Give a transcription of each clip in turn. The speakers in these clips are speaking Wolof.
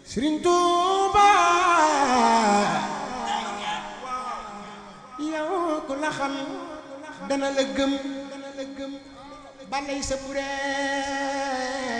Sëriñ Tuuba yow ku la xam dana la gëm balay sa buré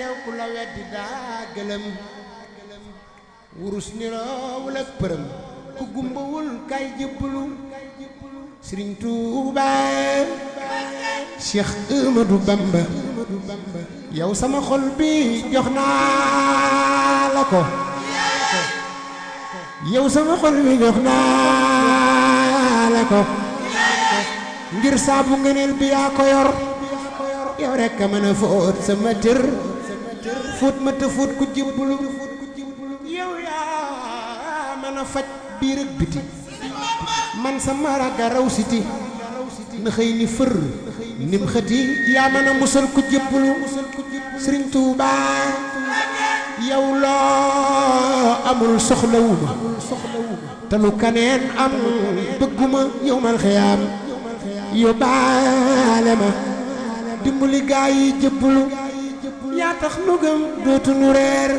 yow ku la weddi daa gëlëm wurus niroowul ak përëm ku gumbawul kay jébbalu Sëriñ Tuuba Cheikh Ahmadou Bamba yow sama xol bi jox naa la ko yow sama xol bi jox naa la ko ngir saabu ngëneel bi yaa ko yor yow rek a mën a fóot sama tër fóot ma te fóot ku jébbalu yow yaa mën a faj biir ak biti man sama raga raw siti na xëy ni fër nim xëti yaa mën a musal ku jébbalu Sëriñ Tuuba yow loo amul soxlawuma te lu kaneen am bëgguma yow mal xiyaam yóbbaale ma dimbali gaa yi jébbalu yaa tax nu gëm dootu nu reer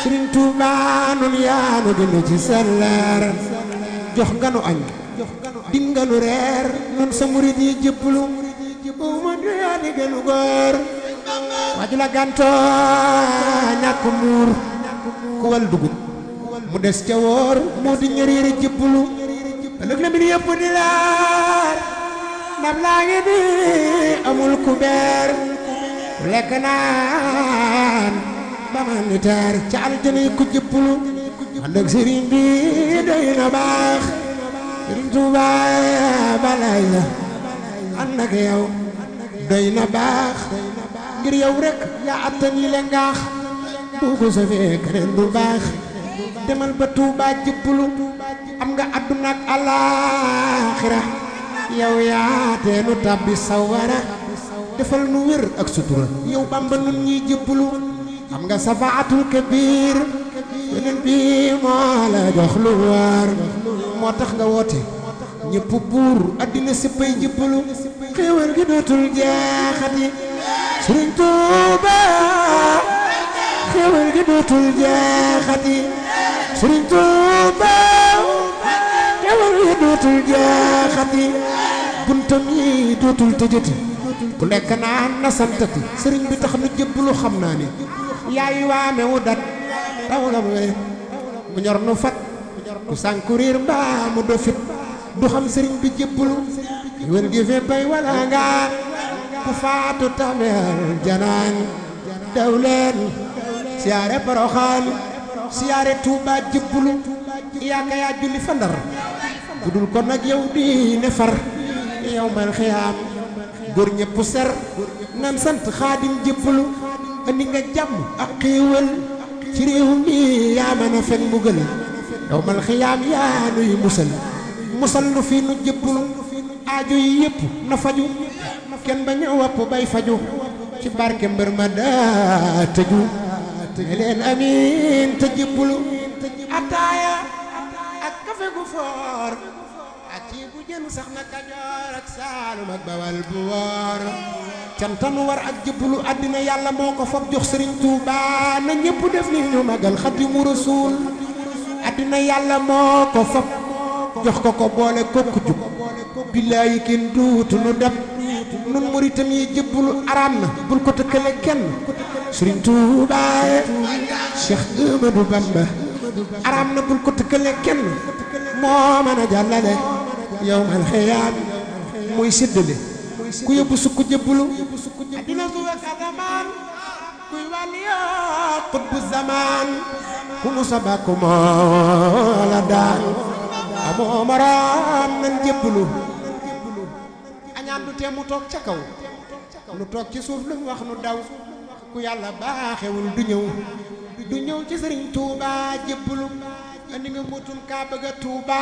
Sëriñ Tuuba nun yaa nu gën ci salaar jox nga nu añ dig nga nu reer nun sa murid yi jébbalu uma du yaa di gënu góor waaju la ganto ñàkk muur ku wal dugub mu des ca wóor moo di ñëriiri jébbalu ëllëg la mbir yëpp di leer ndab laa ngi di amul kubeer lekk naan ba man ni teer ca aljana yi ku jébbalu ànd ak sëriñ bi doy na baax Sëriñ Tuuba balay la ànd ak yow doy na baax ngir yow rek yaa attan yi le ngaax boo ko safee keneen du baax demal ba Tuuba jébbalu am nga àdduna ak alaaxira yow yaa teenu tàbbi sawara defal nu wér ak sutura yow Bamba nun ñiy jébbalu am nga safaatul kabiir yeneen bi moo la jox lu war moo tax nga woote ñëpp buur addina sippay jébbalu xéewal gi dootul jeexati Sëriñ Tuuba xéewal gi dootul jeexati Sëriñ Tuuba xéewal gi dootul jeexati buntam yi dootul tëjati ku nekk naan na santati sëriñ bi tax nu jébbalu xam naa ni yaay waame wu dat taw nga mu mu ñor nu fat ku sànkuriir mbaa mu dofit du xam sëriñ bi jébbalu wér gi fe bay wala nga ku faatu tamel janaan daw leen siyaare Poroxaan siyaare Tuuba jébbalu yaaka yaa julli fa Ndar bu dul ko nag yow di ne far yow mal xiyaam góor ñëpp ser nan sant Xaadim jébbalu andi nga jàmm ak xéewal ci réew mi yaa mën a fen mbugal yow mal xiyaam yaa nuy musal nu fi nu jébbalu aajo yi yëpp na faju kenn ba ñëw wapp bay faju ci barke mbër ma daa tëju ne leen amiin te jébbalu ataaya ak kafe gu foor ak ci bu jën sax na Kajoor ak Saalum ak Bawal bu woor cantanu war ak jébbalu àddina yàlla moo ko fab jox Sëriñ Tuuba na ñëpp def ni ñu magal Xaadimu Rasuul àddina yàlla moo ko fab jox ko ko boole kokku jub billaahi kenn duutu nu dab nun muritam yi jébbalu araam na bul ko tëkkale kenn Sëriñ Tuuba Cheikh Ahmadou Bamba araam na bul ko tëkkale kenn moo mën a jàllale yow mal xiyaam muy séddale ku yóbbu sukk jébbalu addina su wekk asamaan kuy wàlli yoo xutbu zamaan ku musa bàkku moo la daan amoo moroom nan jébbalu añaan du tee mu toog ca kaw nu toog ci suuf lu mu wax nu daw ku yàlla baaxewul du ñëw ci Sëriñ Tuuba jébbalu andi nga muutum Kaaba ga Tuuba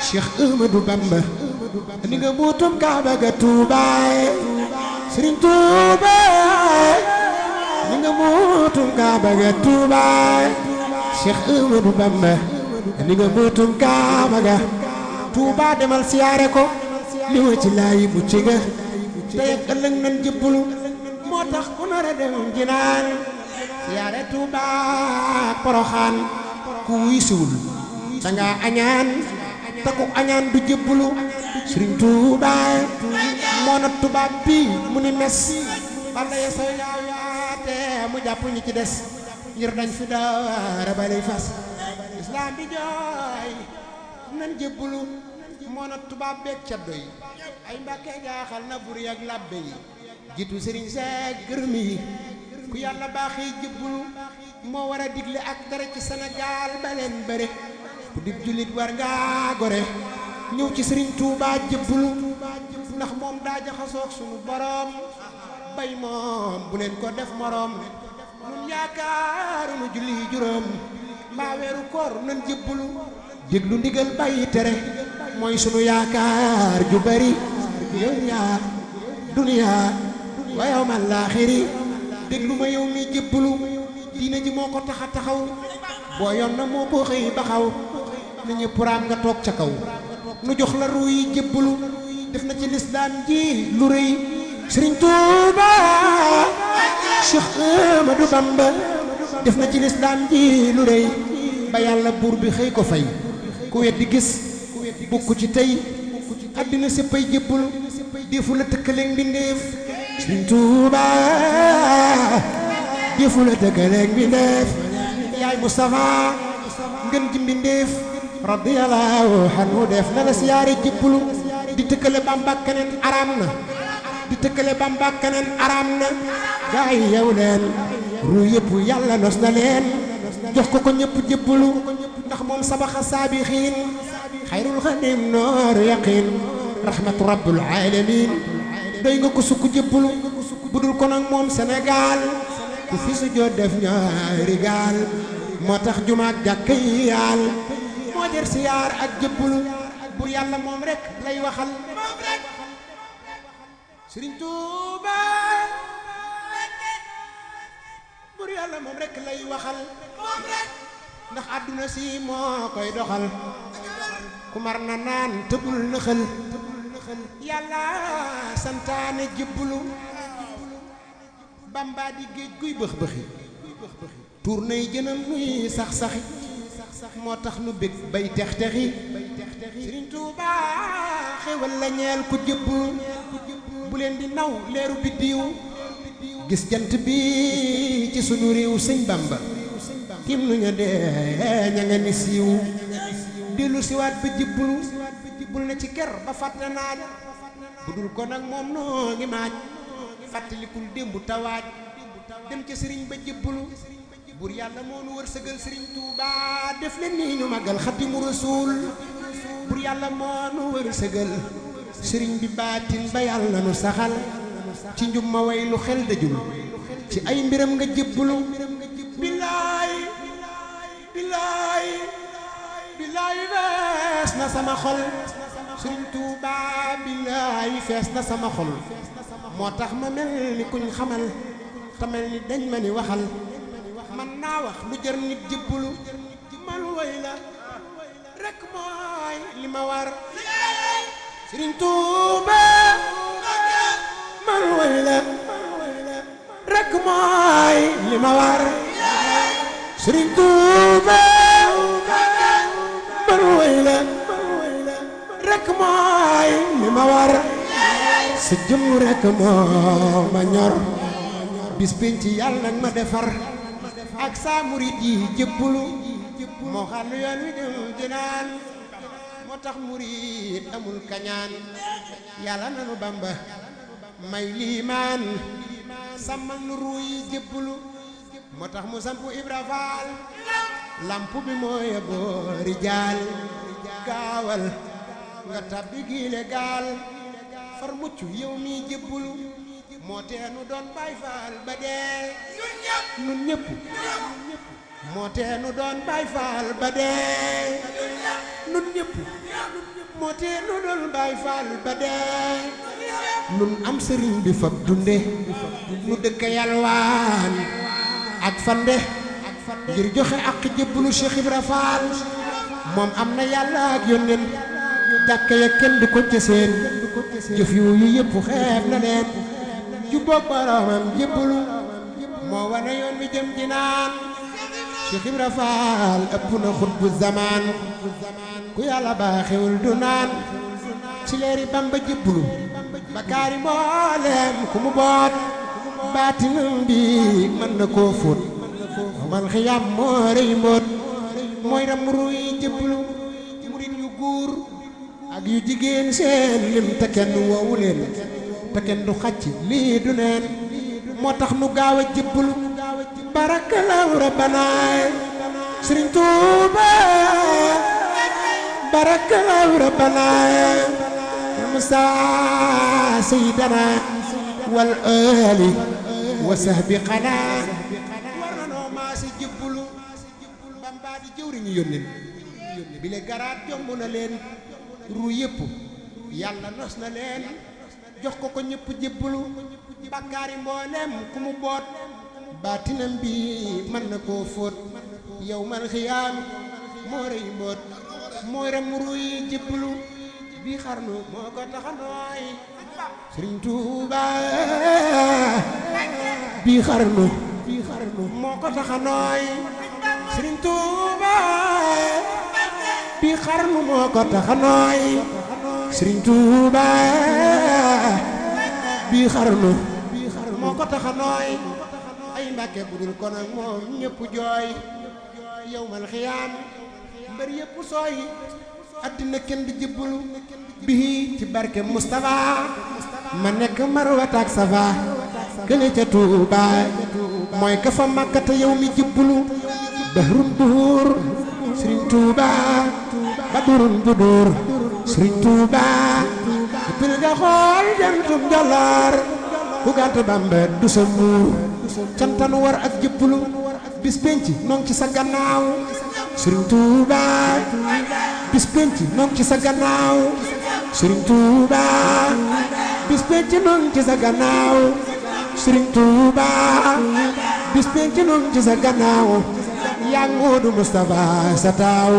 Cheikh Ahmadou Bamba andi nga muutum Kaaba ga Tuuba Sëriñ Tuuba andi nga muutum Kaaba ga Tuuba Cheikh Ahmadou Bamba andi nga muutum Kaaba ga Tuuba demal siyaare ko li wa ci laayi mucc nga tey ak ëllëg nan jébbalu moo tax ku nar a dem jinaan siyaare Tuuba Poroxaan ku wuy siwul da nga añaan te ku añaan du jébbalu Sëriñ Tuuba moo na tubaab bi mu ni mes balla ya saw yaaw yaate mu jàpp ñi ci des ngir dañ fi daara ba lay fas islam bi jooy nan jébbalu moo na tubaab beeg caddo yi ay mbàkke jaaxal na bur ak labbe yi jiitu sëriñ seeg gërëm yi ku yàlla baaxee jébbalu moo war a digle ak dara ci Sénégal ba leen bëre ku dib jullit war ngaa gore ñëw ci sëriñ Tuuba jébbalu ndax moom daa jaxasoog sunu borom bay moom bu leen ko def morom nun yaakaaru nu julli juróom mbaa weeru koor nan jébbalu déglu ndigal bàyyi tere mooy sunu yaakaar ju bari yow yaa duniya wa yawmal aaxiri déglu ma yow mi jébbalu diina ji moo ko tax a taxaw boo yoon na moo ko xëy ba xaw na ñëpp raam nga toog ca kaw nu jox la ruu yi jébbalu def na ci lislaam ji lu rëy Sëriñ Tuuba Cheikh Ahmadou Bamba def na ci lislaam ji lu rëy ba yàlla buur bi xëy ko fay ku weddi gis bukk ci tey àddina séppay jébbalu defu la tëkkaleeg mbindeef Sëriñ Tuuba defu la tëkkaleeg mbindeef yaay Mustafa ngën ji mbindeef radiyallahu anhu def na la siyaare jébbalu di tëkkale Bamba keneen araam na di tëkkale Bamba keneen araam na gaa yi yow leen ru yëpp yàlla nos na leen jox ko ko ñëpp jébbalu ndax moom sabaxa saabixiin xayrul xadim nooru yaqiin rahmatu rabbul alamin doy nga ko sukk jébbalu budul ko nag moom Sénégal ku fi su jot def ñaari gaal moo tax jumaak jàkka yi yaal moo jar siyaar ak jébbalu bur yàlla moom rek lay waxal Sëriñ Tuuba bur yàlla moom rek lay waxal ndax àdduna si moo koy doxal ku mar na naan tëbul nëxal yàlla santaane jébbalu Bamba di géej guy bëx-bëxi tuur nay jënam nuy sax-saxi moo tax nu bég bay tex-texi Sëriñ Tuuba xewal la ñeel ku jébbalu bu leen di naw leeru biddiw gis jant bi ci sunu réew sëñ Bamba tim nu ña dee ña nga ni siiw dellu siwaat ba jébbalu bul na ci ker ba fàtte naaj bu dul ko nag moom noo ngi maaj fàttalikul démb tawaaj dem ca sëriñ ba jébbalu bur yàlla moo nu wërsëgal Sëriñ Tuuba def leen nii ñu màggal Xaadimu Rasuul bur yàlla moo nu wërsëgal sëriñ bi baatin ba yàlla nu saxal ci njum ma way lu xel dajul ci ay mbiram nga jébbalu billaay billaay billaay fees na sama xol Sëriñ Tuuba billaay fees na sama xol moo tax ma mel ni kuñ xamal te mel ni dañ ma ni waxal man naa wax lu jar nit jébbalu man way la rek mooy li ma war Sëriñ Tuuba man way la rek mooy li ma war Sëriñ Tuuba man way la rek mooy li ma war sa jëm rek moo ma ñor bis penc yàlla nag ma defar ak saa murit yi jébbalu moo xam yoon wi jëm dinaan moo tax murit amul kañaan yàlla nanu Bamba may liimaan sàmmal nu ruu yi jébbalu moo tax mu sampu Ibra Faal lamp bi mooy boori jaal gaawal nga tabbi giile gaal far mucc yow mi jébbalu moo teenu doon Baay Faal ba dee nun ñëpp moo teenu doon Baay Faal ba dee nun ñëpp moo teenu doon Baay Faal ba dee nun am sëriñ bi fab dunde nu dëkk yalwaan ak fande ngir joxe ak jébbalu Cheikh Ibra Faal moom am na yàlla ak yónneen jàkka ya kenn du ko ca seen jëf yooyu yëpp xeeb na leen ju boog boroomam jébbalu moo wane yoon wi jëm ci naan Cheikh Ibra Faal ëpp na xutbu zaman ku yàlla baaxewul du naan ci leeri Bamba jëbbulu bakaari mboolem ku mu boot baatinam bi mën na koo fóot man xiyam moo rëy mboot mooy ram ruy jëbbulu murit yu góor ak yu jigéen seen lim te kenn woowu leen te kenn du xacc lii du neen moo tax nu gaaw a jëbbulu barakallahu rabbana Sëriñ Tuuba barakallahu rabbana musa sayyidana wal ali wa sahbi xanaa war na noo maa si jëbbulu Bamba di jëwriñu yónneen bi le garaat jomb na leen ru yëpp yàlla nos na leen jox ko ko ñëpp jëbbulu bakkaari mboolem ku mu boot baatinam bi mën na koo fóot yow man xiyaam moo rëy mboot mooy ram ruy jëbbulu bi xarnu moo ko taxa nooy Sëriñ Tuuba bi xarnu moo ko taxa nooy Sëriñ Tuuba bi xarnu moo ko taxa nooy Sëriñ Tuuba bi xarnu moo ko taxa nooy ay Mbàkke budul kon ak moom ñëpp jooy yow mal xiyaam mbër yëpp sooy addina kenn di jëbbulu bii ci barke Mustafa ma nekk Marwata ak Safa kële ca Tuuba mooy ka fa Makkata yow mi jëbbulu dahrun buhur Sëriñ Tuuba badurun budur Sëriñ Tuuba pil nga xool jantum jolloor ku gàtt Bamba du sa muur cantan war ak jëbbulu bis penc nong ci sa gannaaw Sëriñ Tuuba bis penc nong ci sa gannaaw Sëriñ Tuuba bis penc nong ci sa gannaaw Sëriñ Tuuba bis penc nong ci sa gannaaw yaa Moodu Mustafa sa taaw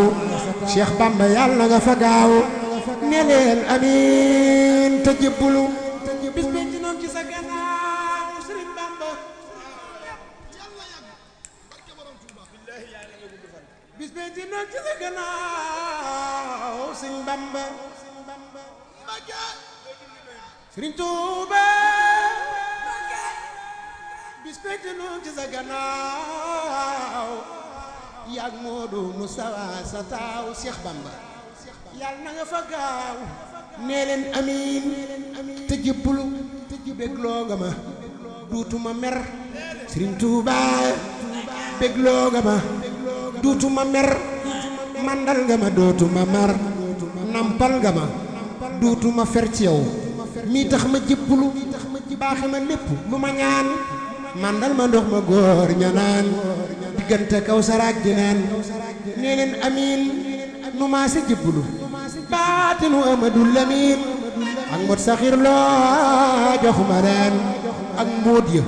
Cheikh Bamba yàlla nga fa gaaw ne leen amiin te jëbbulu bis penc nong ci sa gannaaw Sëriñ Bamba bis penc nong ci sa gannaaw Sëriñ Bamba Sëriñ Tuuba bis penc nong ci sa gannaaw yaa Moodu Mustafa sa taaw Cheikh Bamba yàlla na nga fa gaaw nee leen amiin te jëbbulu bégloo nga ma duutuma mer Sëriñ Tuuba bégloo nga ma duutuma mer mandal nga ma dootuma mar nampal nga ma duutuma fer ci yow mii tax ma jëbbulu baaxe ma lépp lu ma ñaan mandal ma ndox ma góor ña naan diggante kaw saraak di naan nee leen amiin nu maa si jëbbulu baatinu Amadul Lamin ak mot saxir loo joxuma leen ak mbóot ya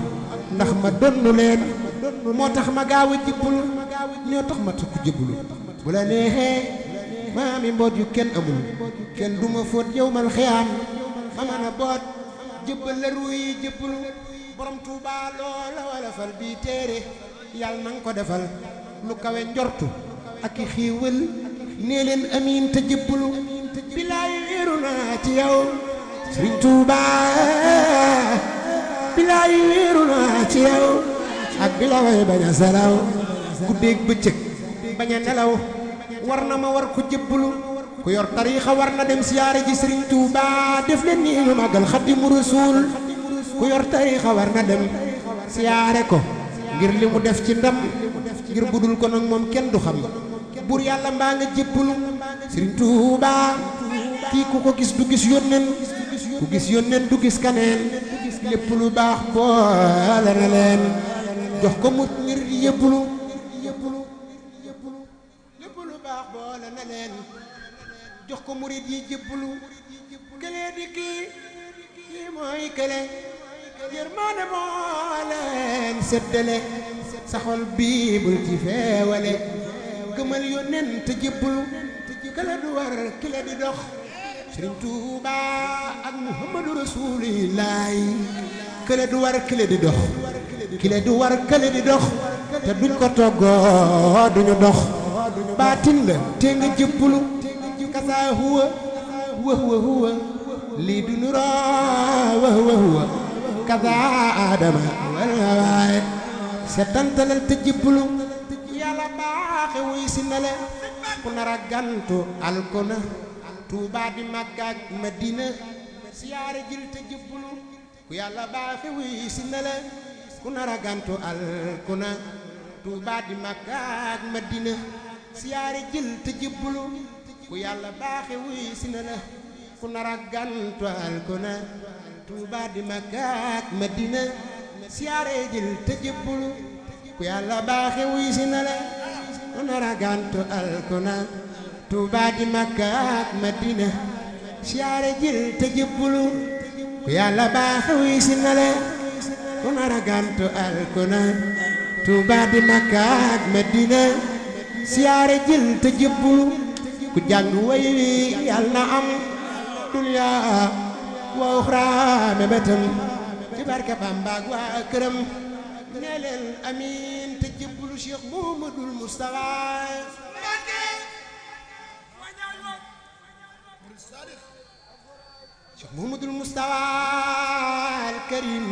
ndax ma donnu leen moo tax ma gaaw a jëbbulu ñoo tax ma takku jëbbulu bu la neexee maami mboot yu kenn amul kenn du ma fóot yow mal xiyaam ma mën a boot jëbbal la ruy jëbbulu borom Tuuba loola wala fal bii téere yàlla nanga ko defal lu kawe njortu ak i xiiwal nee leen amiin te jëbbulu bilaay wéeru naa ci yow Sëriñ Tuuba bilaay wéeru naa ci yow ak bilaay bañ a salaw guddeeg bëccëg bañ a nelaw war na ma war ko jëbbulu ku yor tariixa war na dem siyaare ji Sëriñ Tuuba def leen nii lu màggal Xaadimu Rasuul ku yor tariixa war na dem siyaare ko ngir li mu def ci ndam ngir budul ko nag moom kenn du xam buur yàlla mbaa nga jëbbulu Sëriñ Tuuba kii ku ko gis du gis yónneen ku gis yónneen du gis kaneen lépp lu baax boole na leen jox ko mu ngir yëbbulu lépp lu baax boole na leen jox ko murid yi jëbbulu këlee di kii mooy kële yërmaane moo leen seddale sa xol bii bul ci feewale gëmal yónneen te jëbbulu kële du war kële di dox Sëriñ Tuuba ak Muhammadu Rasuulillaahi kële du war kële di dox kile du war kële di dox te duñ ko toggoo duñu dox baatin la te nga jëbbulu kasaa huwa huwa lii du nuroo huwa kasaa adama waaye setantalal te jëbbulu yàlla baaxe wuy si na la ku nar a gantu alkuna Tuubaa di Makka ak Madina siyaare jil te jëbbulu ku yàlla baaxe wuy si na la ku nar a gantu alkuna Tuubaa di Makka ak Madina siyaare jil te jëbbulu ku yàlla baaxe wuy si na la ku nar a gantu alkuna Tuubaa di Makka ak Madina siyaare jil te jëbbulu ku yàlla baaxe wuy si na la ku nar a gantu alkuna Tuubaa di Makka ak Madina siyaare jil te jëbbulu ku yàlla baaxe wuy si na la ku nar a gantu alkuna Tuubaa di Makka ak Madina siyaare jil te jëbbulu ku jàng way wi yàlla na am dunya wa uxra mebetam ci barke Bamba ak waa këram ne leen amiin te jëbbulu Cheikh Mouhamadoul Moustapha Cheikh Mouhamadoul Moustapha al Karim